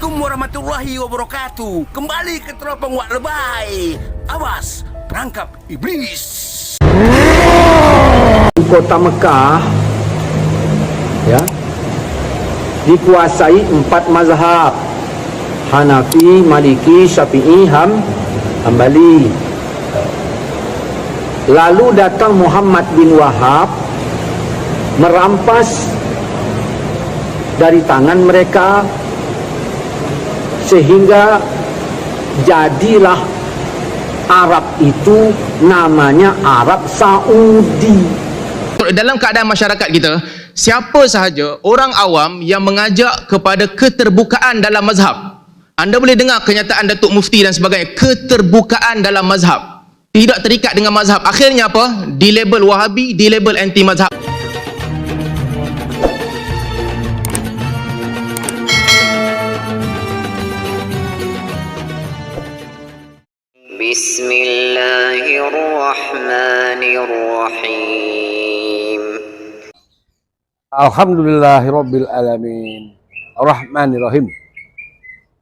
Assalamualaikum warahmatullahi wabarakatuh. Kembali ke teropong Wak Lebay. Awas, perangkap iblis. Kota Mekah ya dikuasai 4 mazhab: Hanafi, Maliki, Syafi'i, Hambali. Lalu datang Muhammad bin Wahab merampas dari tangan mereka, sehingga jadilah Arab itu namanya Arab Saudi. Dalam keadaan masyarakat kita, siapa sahaja orang awam yang mengajak kepada keterbukaan dalam mazhab, anda boleh dengar kenyataan Datuk Mufti dan sebagainya, keterbukaan dalam mazhab, tidak terikat dengan mazhab, akhirnya apa? Di label Wahabi, di label anti mazhab. Bismillahirrahmanirrahim. Alhamdulillahirabbil alamin. Arrahmanirrahim.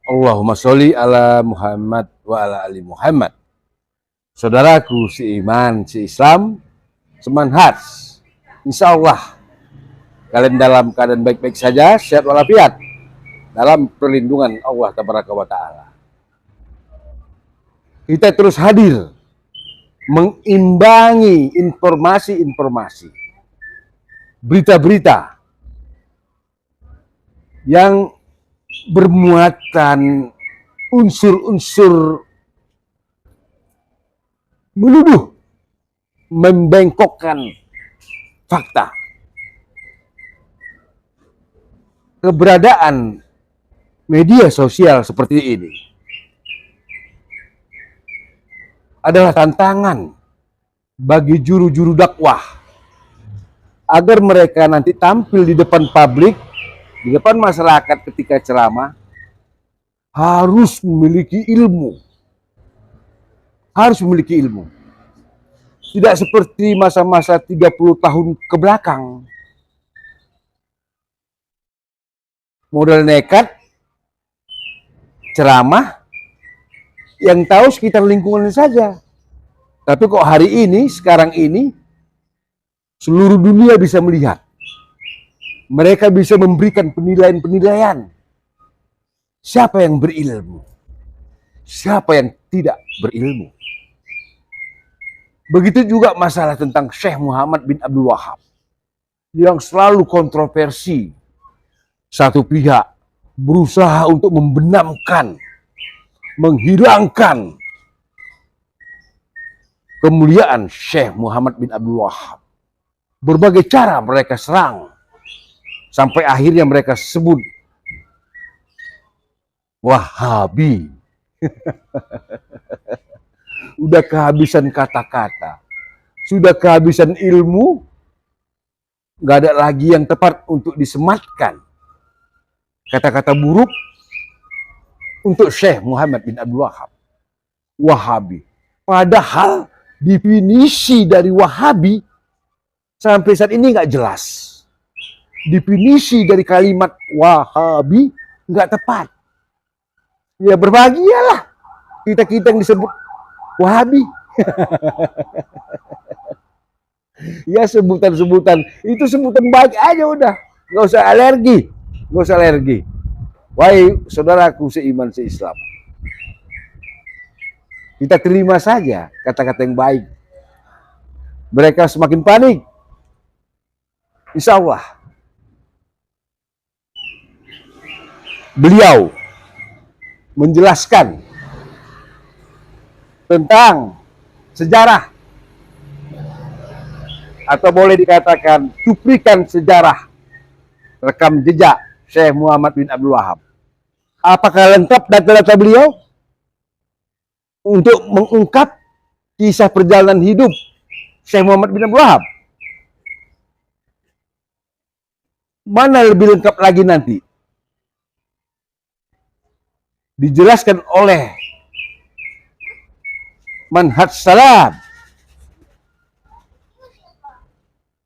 Allahumma sholli ala Muhammad wa ala ali Muhammad. Saudaraku seiman, seislam, semanhat. Insyaallah kalian dalam keadaan baik-baik saja, sehat walafiat, dalam perlindungan Allah tabaraka wa taala. Kita terus hadir mengimbangi informasi-informasi, berita-berita yang bermuatan unsur-unsur menuduh, membengkokkan fakta. Keberadaan media sosial seperti ini adalah tantangan bagi juru-juru dakwah agar mereka nanti tampil di depan publik, di depan masyarakat ketika ceramah, harus memiliki ilmu. Harus memiliki ilmu. Tidak seperti masa-masa 30 tahun ke belakang. Modal nekat, ceramah, yang tahu sekitar lingkungan saja. Tapi kok hari ini, sekarang ini, seluruh dunia bisa melihat. Mereka bisa memberikan penilaian-penilaian. Siapa yang berilmu? Siapa yang tidak berilmu? Begitu juga masalah tentang Syekh Muhammad bin Abdul Wahab, yang selalu kontroversi. Satu pihak berusaha untuk membenamkan, menghilangkan kemuliaan Syekh Muhammad bin Abdul Wahab. Berbagai cara mereka serang, sampai akhirnya mereka sebut Wahabi. Udah kehabisan kata-kata, sudah kehabisan ilmu, nggak ada lagi yang tepat untuk disematkan kata-kata buruk untuk Syekh Muhammad bin Abdul Wahab. Wahabi. Padahal definisi dari Wahabi sampai saat ini nggak jelas. Definisi dari kalimat Wahabi nggak tepat. Ya berbahagialah kita-kita yang disebut Wahabi. Ya sebutan-sebutan, itu sebutan baik aja udah. Nggak usah alergi. Nggak usah alergi. Wahai saudaraku seiman seislam, kita terima saja kata-kata yang baik. Mereka semakin panik, insya Allah beliau menjelaskan tentang sejarah, atau boleh dikatakan cuplikan sejarah rekam jejak Syekh Muhammad bin Abdul Wahab. Apakah lengkap data-data beliau untuk mengungkap kisah perjalanan hidup Syekh Muhammad bin Abdul Wahab? Mana lebih lengkap lagi nanti? Dijelaskan oleh Manhaj Salam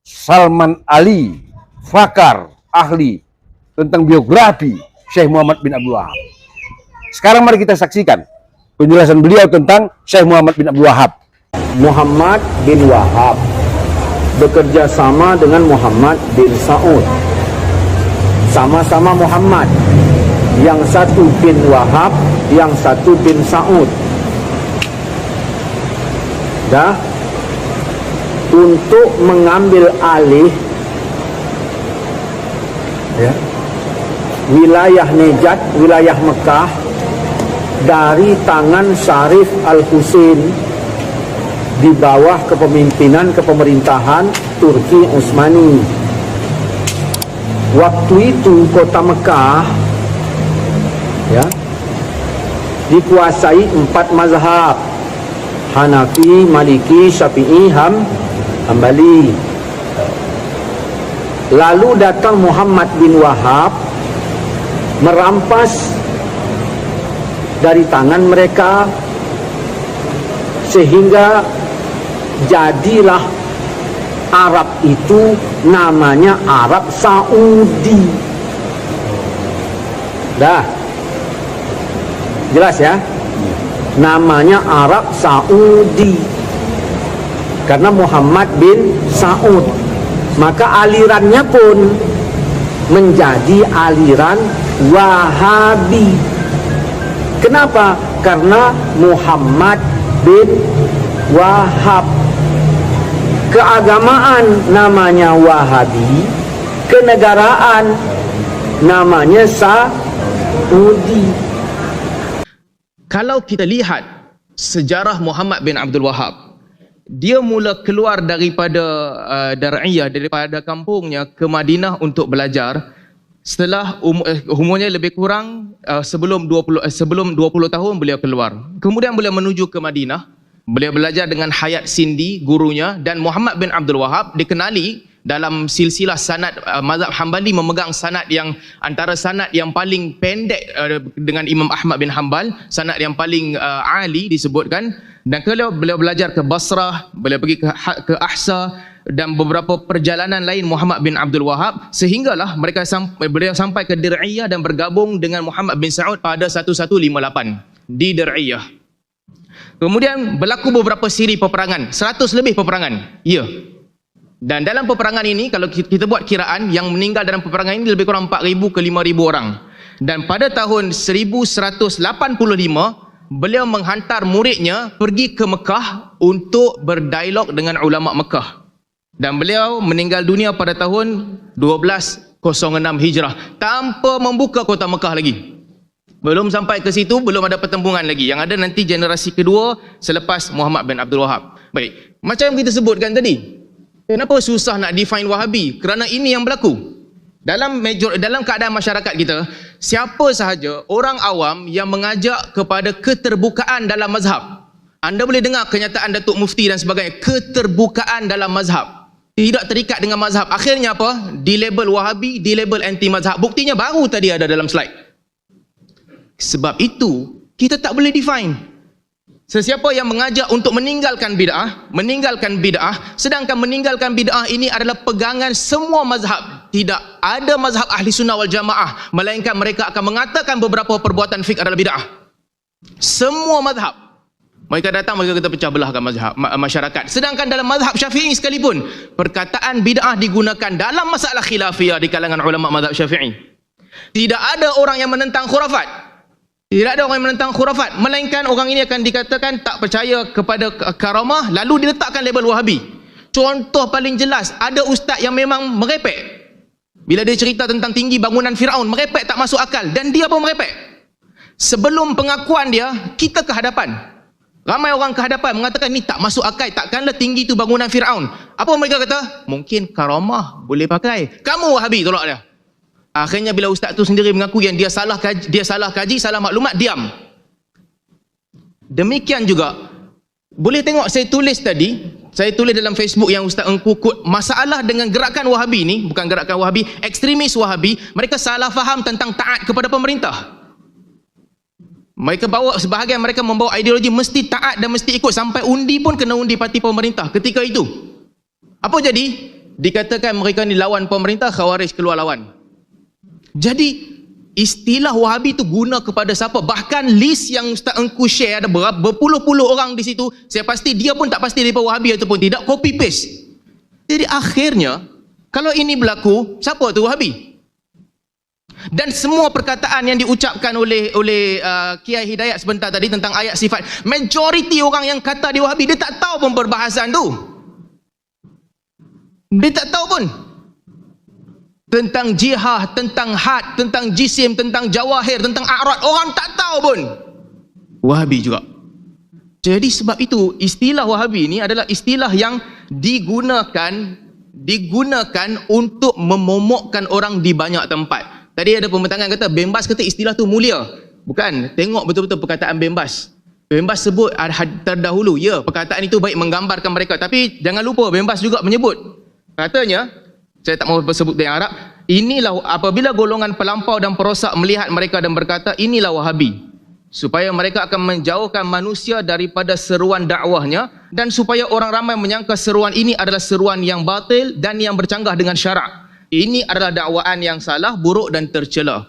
Salman Ali Fakar, ahli tentang biografi Syekh Muhammad bin Abdul Wahab. Sekarang mari kita saksikan penjelasan beliau tentang Syekh Muhammad bin Abdul Wahab. Muhammad bin Wahab bekerja sama dengan Muhammad bin Saud. Sama-sama Muhammad. Yang satu bin Wahab, yang satu bin Saud. Dah? Untuk mengambil alih ya, wilayah Najd, wilayah Mekah dari tangan Syarif Al-Husain di bawah kepemimpinan kepemerintahan Turki Utsmani. Waktu itu kota Mekah ya dikuasai 4 mazhab: Hanafi, Maliki, Syafi'i, Hambali. Lalu datang Muhammad bin Wahab merampas dari tangan mereka sehingga jadilah Arab itu namanya Arab Saudi. Dah jelas ya, namanya Arab Saudi karena Muhammad bin Saud. Maka alirannya pun menjadi aliran Wahabi. Kenapa? Karena Muhammad bin Wahab. Keagamaan namanya Wahabi, kenegaraan namanya Saudi. Kalau kita lihat sejarah Muhammad bin Abdul Wahab, dia mula keluar daripada Dar'iyah, daripada kampungnya ke Madinah untuk belajar. Setelah umurnya lebih kurang sebelum 20 tahun beliau keluar. Kemudian beliau menuju ke Madinah. Beliau belajar dengan Hayat Sindi, gurunya, dan Muhammad bin Abdul Wahab dikenali dalam silsilah sanad mazhab Hambali memegang sanad yang antara sanad yang paling pendek dengan Imam Ahmad bin Hanbal, sanad yang paling ali disebutkan. Dan kalau beliau belajar ke Basrah, beliau pergi ke Ahsa dan beberapa perjalanan lain Muhammad bin Abdul Wahab, sehinggalah beliau sampai ke Dir'iyah dan bergabung dengan Muhammad bin Saud pada 1158 di Dir'iyah. Kemudian berlaku beberapa siri peperangan, 100 lebih peperangan. Ya. Dan dalam peperangan ini, kalau kita buat kiraan, yang meninggal dalam peperangan ini lebih kurang 4,000 ke 5,000 orang. Dan pada tahun 1185, beliau menghantar muridnya pergi ke Mekah untuk berdialog dengan ulama Mekah. Dan beliau meninggal dunia pada tahun 1206 Hijrah tanpa membuka kota Mekah lagi. Belum sampai ke situ, belum ada pertembungan lagi. Yang ada nanti generasi kedua selepas Muhammad bin Abdul Wahab. Baik, macam yang kita sebutkan tadi, kenapa susah nak define Wahabi? Kerana ini yang berlaku. Dalam keadaan masyarakat kita, siapa sahaja orang awam yang mengajak kepada keterbukaan dalam mazhab. Anda boleh dengar kenyataan Datuk Mufti dan sebagainya, keterbukaan dalam mazhab. Tidak terikat dengan mazhab. Akhirnya apa? Dilabel Wahabi, dilabel anti mazhab. Buktinya baru tadi ada dalam slide. Sebab itu, kita tak boleh define. Sesiapa yang mengajak untuk meninggalkan bid'ah, sedangkan meninggalkan bid'ah ini adalah pegangan semua mazhab. Tidak ada mazhab ahli sunnah wal jamaah, melainkan mereka akan mengatakan beberapa perbuatan fiqh adalah bid'ah. Semua mazhab. Mereka datang, mereka kata pecah belahkan mazhab, masyarakat. Sedangkan dalam mazhab Syafi'i sekalipun, perkataan bid'ah digunakan dalam masalah khilafiyah di kalangan ulama mazhab Syafi'i. Tidak ada orang yang menentang khurafat. Tidak ada orang yang menentang khurafat, melainkan orang ini akan dikatakan tak percaya kepada karamah, lalu diletakkan label Wahabi. Contoh paling jelas, ada ustaz yang memang merepek. Bila dia cerita tentang tinggi bangunan Firaun, merepek tak masuk akal, dan dia pun merepek. Sebelum pengakuan dia, kita ke hadapan. Ramai orang ke hadapan mengatakan ni tak masuk akal, takkanlah tinggi tu bangunan Firaun. Apa mereka kata? Mungkin karamah boleh pakai. Kamu Wahabi, tolak dia. Akhirnya bila ustaz tu sendiri mengaku yang dia salah kaji, salah maklumat, diam. Demikian juga, boleh tengok saya tulis tadi, saya tulis dalam Facebook yang ustaz engkukut, masalah dengan gerakan Wahabi ni, bukan gerakan Wahabi, ekstremis Wahabi, mereka salah faham tentang taat kepada pemerintah. Mereka sebahagian mereka membawa ideologi mesti taat dan mesti ikut, sampai undi pun kena undi parti pemerintah ketika itu. Apa jadi? Dikatakan mereka ni lawan pemerintah, Khawarij keluar lawan. Jadi istilah Wahabi tu guna kepada siapa? Bahkan list yang Ustaz Engku share ada berpuluh-puluh orang di situ. Saya pasti dia pun tak pasti daripada Wahabi ataupun tidak, copy paste. Jadi akhirnya kalau ini berlaku, siapa tu Wahabi? Dan semua perkataan yang diucapkan oleh Kiai Hidayat sebentar tadi tentang ayat sifat, majoriti orang yang kata dia Wahabi, dia tak tahu pun perbahasan tu. Dia tak tahu pun tentang jihad, tentang had, tentang jisim, tentang jawahir, tentang a'rad. Orang tak tahu pun. Wahabi juga. Jadi sebab itu istilah Wahabi ini adalah istilah yang digunakan untuk memomokkan orang di banyak tempat. Tadi ada pembentangan kata Bembas kata istilah tu mulia. Bukan, tengok betul-betul perkataan Bembas. Bembas sebut terdahulu, ya, perkataan itu baik menggambarkan mereka, tapi jangan lupa Bembas juga menyebut. Katanya, saya tak mau sebut dengan Arab, inilah apabila golongan pelampau dan perosak melihat mereka dan berkata, inilah Wahabi, supaya mereka akan menjauhkan manusia daripada seruan dakwahnya, dan supaya orang ramai menyangka seruan ini adalah seruan yang batil dan yang bercanggah dengan syarak. Ini adalah dakwaan yang salah, buruk dan tercela.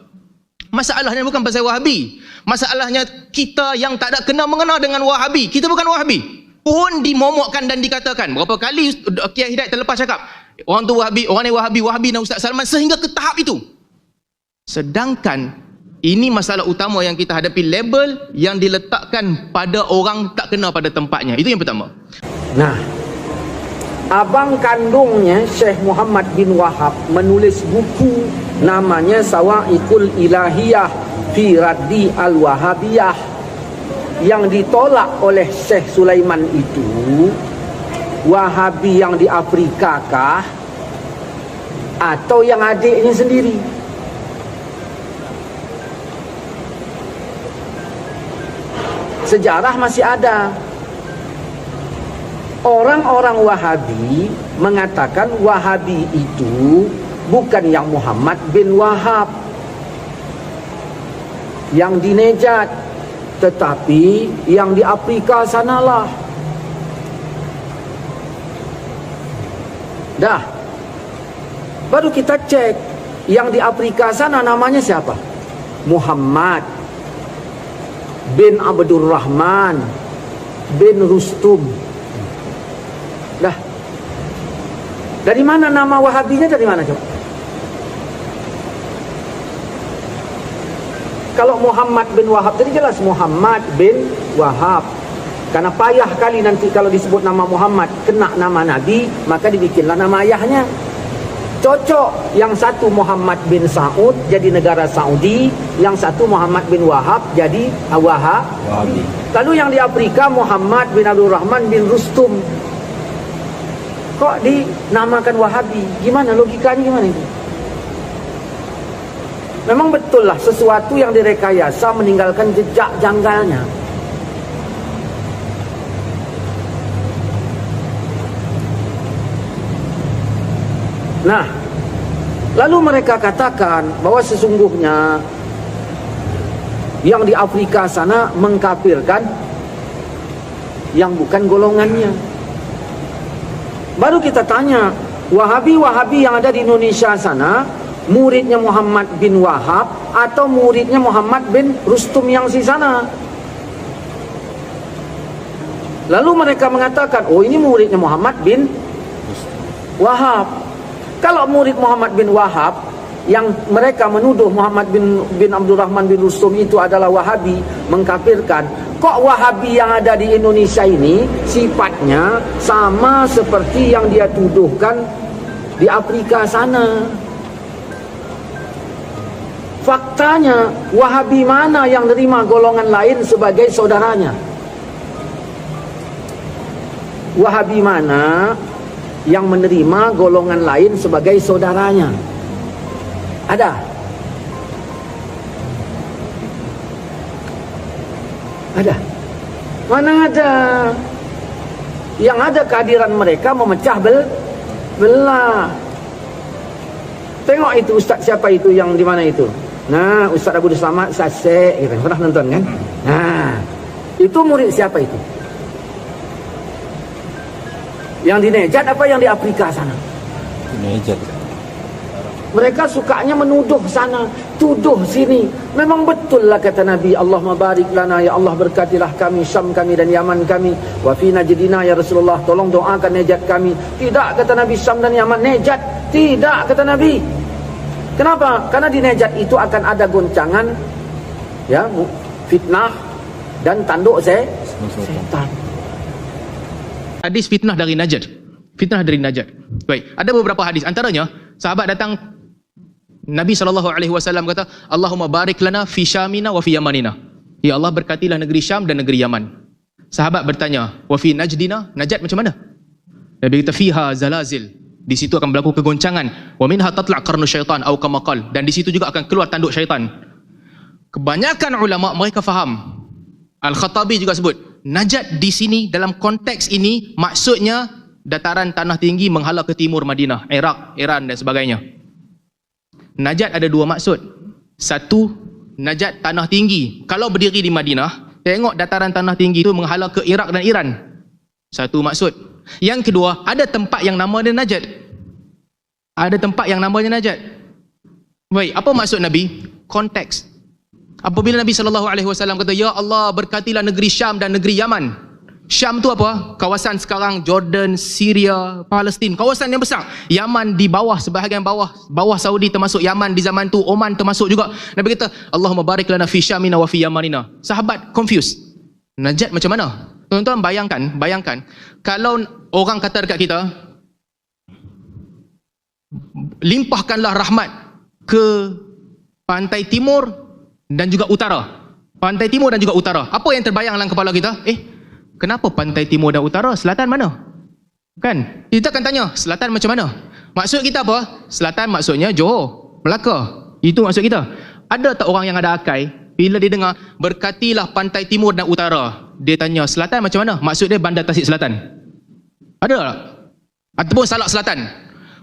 Masalahnya bukan pasal Wahabi. Masalahnya kita yang tak ada kena mengena dengan Wahabi. Kita bukan Wahabi. Pun dimomokkan dan dikatakan. Berapa kali Kiai Hidayat terlepas cakap, orang tu Wahabi, orang ni Wahabi, Wahabi dan Ustaz Salman, sehingga ke tahap itu. Sedangkan ini masalah utama yang kita hadapi, label yang diletakkan pada orang tak kena pada tempatnya. Itu yang pertama. Nah, abang kandungnya Syekh Muhammad bin Wahab menulis buku namanya Sawa'iqul Ilahiyah fi Raddi Al-Wahabiyah, yang ditolak oleh Syekh Sulaiman itu Wahabi yang di Afrika kah atau yang adiknya sendiri? Sejarah masih ada. Orang-orang Wahabi mengatakan Wahabi itu bukan yang Muhammad bin Wahab yang di Nejat, tetapi yang di Afrika sanalah. Dah, baru kita cek yang di Afrika sana namanya siapa? Muhammad bin Abdul Rahman bin Rustum. Dah. Dari mana nama Wahabinya, dari mana coba? Kalau Muhammad bin Wahab tadi jelas Muhammad bin Wahab. Karena payah kali nanti kalau disebut nama Muhammad kena nama Nabi, maka dibikinlah nama ayahnya. Cocok, yang satu Muhammad bin Saud jadi negara Saudi, yang satu Muhammad bin Wahab jadi Wahabi. Lalu yang di Afrika Muhammad bin Abdul Rahman bin Rustum, kok dinamakan Wahabi? Gimana logikanya, gimana itu? Memang betul lah sesuatu yang direkayasa meninggalkan jejak janggalnya. Nah, lalu mereka katakan bahwa sesungguhnya yang di Afrika sana mengkafirkan yang bukan golongannya. Baru kita tanya, Wahabi-Wahabi yang ada di Indonesia sana, muridnya Muhammad bin Wahab atau muridnya Muhammad bin Rustum yang di sana? Lalu mereka mengatakan, oh ini muridnya Muhammad bin Wahab. Kalau murid Muhammad bin Wahab yang mereka menuduh Muhammad bin Abdul Rahman bin Rustum itu adalah Wahabi, mengkafirkan, kok Wahabi yang ada di Indonesia ini sifatnya sama seperti yang dia tuduhkan di Afrika sana? Faktanya Wahabi mana yang nerima golongan lain sebagai saudaranya? Wahabi mana yang menerima golongan lain sebagai saudaranya? Ada? Ada? Mana ada? Yang ada kehadiran mereka memecah belah. Tengok itu ustaz siapa itu yang di mana itu? Nah, Ustaz Abu Selamat Sasek, gitu. Pernah nonton kan? Nah, itu murid siapa itu? Yang di Nejat apa yang di Afrika sana? Nejat. Mereka sukanya menuduh sana, tuduh sini. Memang betul lah kata Nabi, Allahumma barik lana, ya Allah berkatilah kami, Syam kami dan Yaman kami. Wa fi najdina ya Rasulullah, tolong doakan nejat kami. Tidak kata Nabi, Syam dan Yaman nejat. Tidak kata Nabi. Kenapa? Karena di nejat itu akan ada goncangan, ya, fitnah dan tanduk setan. Hadis fitnah dari Najd. Fitnah dari Najd. Baik, ada beberapa hadis. Antaranya, sahabat datang, Nabi SAW kata, Allahumma barik lana fi Syamina wa fi Yamanina. Ya Allah, berkatilah negeri Syam dan negeri Yaman. Sahabat bertanya, wa fi Najdina, Najd macam mana? Nabi kata, fiha zalazil. Di situ akan berlaku kegoncangan. Wa minha tatla' qarnu syaitan atau kama qala. Dan di situ juga akan keluar tanduk syaitan. Kebanyakan ulama mereka faham. Al-Khattabi juga sebut, Najd di sini dalam konteks ini maksudnya dataran tanah tinggi menghala ke timur Madinah, Iraq, Iran dan sebagainya. Najd ada dua maksud. Satu, Najd tanah tinggi. Kalau berdiri di Madinah, tengok dataran tanah tinggi itu menghala ke Iraq dan Iran. Satu maksud. Yang kedua, ada tempat yang nama dia Najd. Ada tempat yang namanya Najd. Baik, apa maksud Nabi? Konteks. Apabila Nabi SAW kata, ya Allah berkatilah negeri Syam dan negeri Yaman. Syam tu apa? Kawasan sekarang Jordan, Syria, Palestin. Kawasan yang besar. Yaman di bawah, sebahagian bawah Saudi termasuk Yaman di zaman tu. Oman termasuk juga. Nabi kata, Allahumma barik lana fi Syamina wa fi Yamanina. Sahabat confused. Najd macam mana? Tuan-tuan bayangkan. Kalau orang kata dekat kita, limpahkanlah rahmat ke pantai timur dan juga utara. Pantai timur dan juga utara. Apa yang terbayang dalam kepala kita? Kenapa pantai timur dan utara? Selatan mana? Kan? Kita akan tanya, selatan macam mana? Maksud kita apa? Selatan maksudnya Johor, Melaka. Itu maksud kita. Ada tak orang yang ada akai, bila dia dengar, berkatilah pantai timur dan utara, dia tanya, selatan macam mana? Maksud dia Bandar Tasik Selatan. Ada tak? Ataupun Salak Selatan.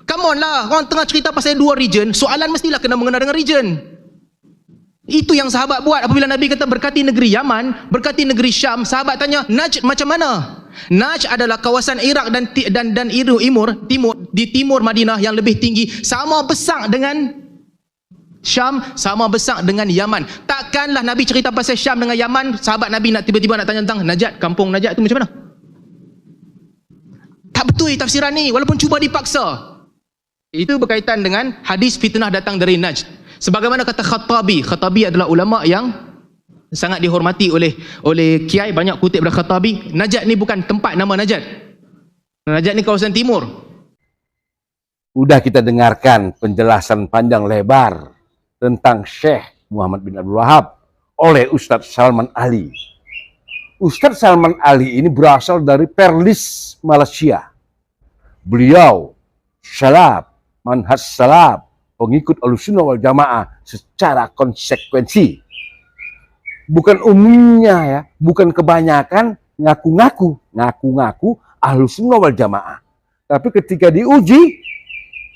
Come on lah, orang tengah cerita pasal dua region, soalan mestilah kena mengena dengan region. Itu yang sahabat buat. Apabila Nabi kata berkati negeri Yaman, berkati negeri Syam, sahabat tanya, Najd macam mana? Najd adalah kawasan Iraq dan timur, di timur Madinah yang lebih tinggi, sama besar dengan Syam, sama besar dengan Yaman. Takkanlah Nabi cerita pasal Syam dengan Yaman, sahabat Nabi nak tiba-tiba nak tanya tentang Najd, kampung Najd tu macam mana? Tak betul tafsiran ni, walaupun cuba dipaksa. Itu berkaitan dengan hadis fitnah datang dari Najd. Sebagaimana kata Khattabi adalah ulama yang sangat dihormati oleh kiai, banyak kutip dari Khattabi. Najd ni bukan tempat nama Najd. Najd ni kawasan timur. Udah kita dengarkan penjelasan panjang lebar tentang Syekh Muhammad bin Abdul Wahab oleh Ustadz Salman Ali. Ustadz Salman Ali ini berasal dari Perlis, Malaysia. Beliau salaf, manhaj salaf, pengikut Ahlussunnah wal Jamaah secara konsekuensi. Bukan umumnya ya, bukan kebanyakan ngaku-ngaku Ahlussunnah wal Jamaah. Tapi ketika diuji,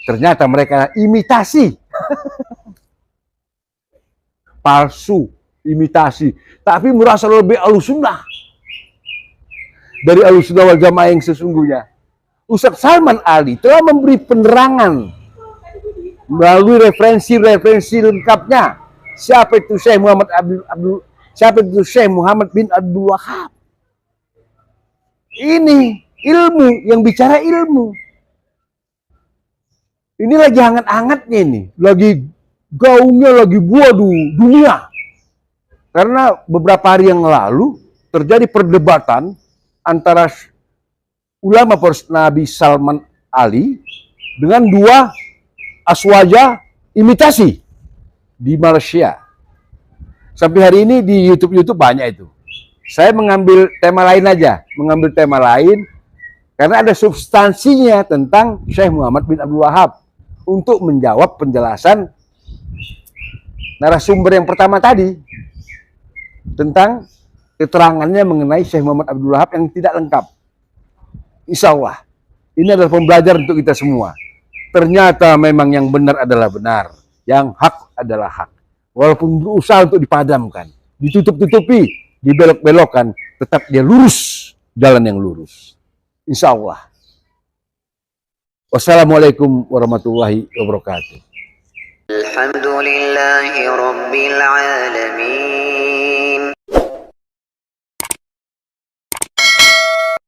ternyata mereka imitasi. Palsu, imitasi. Tapi merasa lebih Ahlussunnah dari Ahlussunnah wal Jamaah yang sesungguhnya. Ustadz Salman Ali telah memberi penerangan melalui referensi lengkapnya. Siapa itu Syekh Muhammad bin Abdul Wahab? Ini ilmu yang bicara ilmu. Ini lagi hangat-hangatnya ini, lagi gaungnya, lagi buadu dunia. Karena beberapa hari yang lalu terjadi perdebatan antara ulama Nabi Salman Ali dengan dua aswaja imitasi di Malaysia. Sampai hari ini di YouTube banyak itu. Saya mengambil tema lain aja, karena ada substansinya tentang Syekh Muhammad bin Abdul Wahab untuk menjawab penjelasan narasumber yang pertama tadi tentang keterangannya mengenai Syekh Muhammad Abdul Wahab yang tidak lengkap. Insya Allah ini adalah pembelajaran untuk kita semua. Ternyata memang yang benar adalah benar, yang hak adalah hak. Walaupun berusaha untuk dipadamkan, ditutup-tutupi, dibelok-belokkan, tetap dia lurus, jalan yang lurus. Insya Allah. Wassalamualaikum warahmatullahi wabarakatuh. الحمد لله رب العالمين